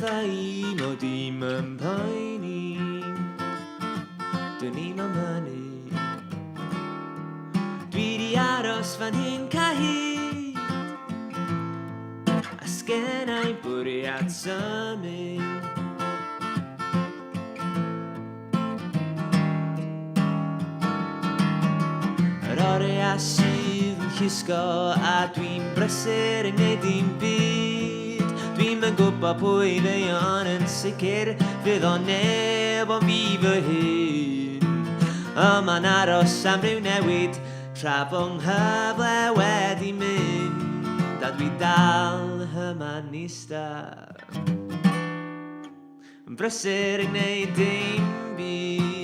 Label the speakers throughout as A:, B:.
A: fatha i mo dim yn poeni. Dyn ni'n mynu. Dwi di aros fan hyn cahyd, a sgennau bwriad symud. Yr oriau sydd yn llusgo a dwi'n brysur yn neud dim byd. Dwi'm yn gwybod pwy feion yn sicr, fydd o neb ond fi fy hun. Yma'n aros am ryw newid, tra fo nghyfle wedi mynd, a dwi dal yma'n ista. Yn brysur yn neud dim byd.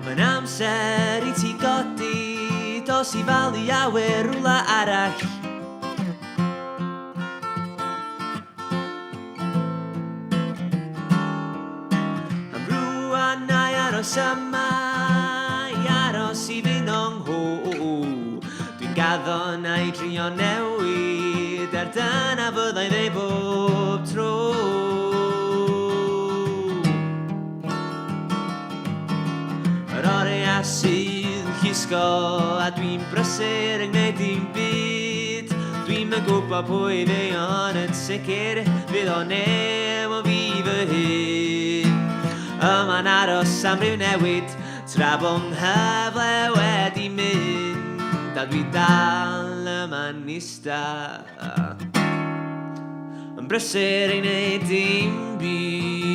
A: Mae'n amser i ti godi, dos i falu awyr rwla arall. Am rwan nai aros yma, i aros i fynd o'n hw. Dwi'n gaddo nai drio newid, dyna fyddai'n dweud bob tro. Yr oriau sydd yn llusgo a dwi'n brysur yn gwneud dim byd. Dwi'm yn gwybod pwy feion yn sicr, fydd o neb o fi fy hun. Yma'n aros am ryw newid, tra bo nghyfle wedi mynd, a dwi dal yma'n ista. Yn brysur yn gwneud dim byd.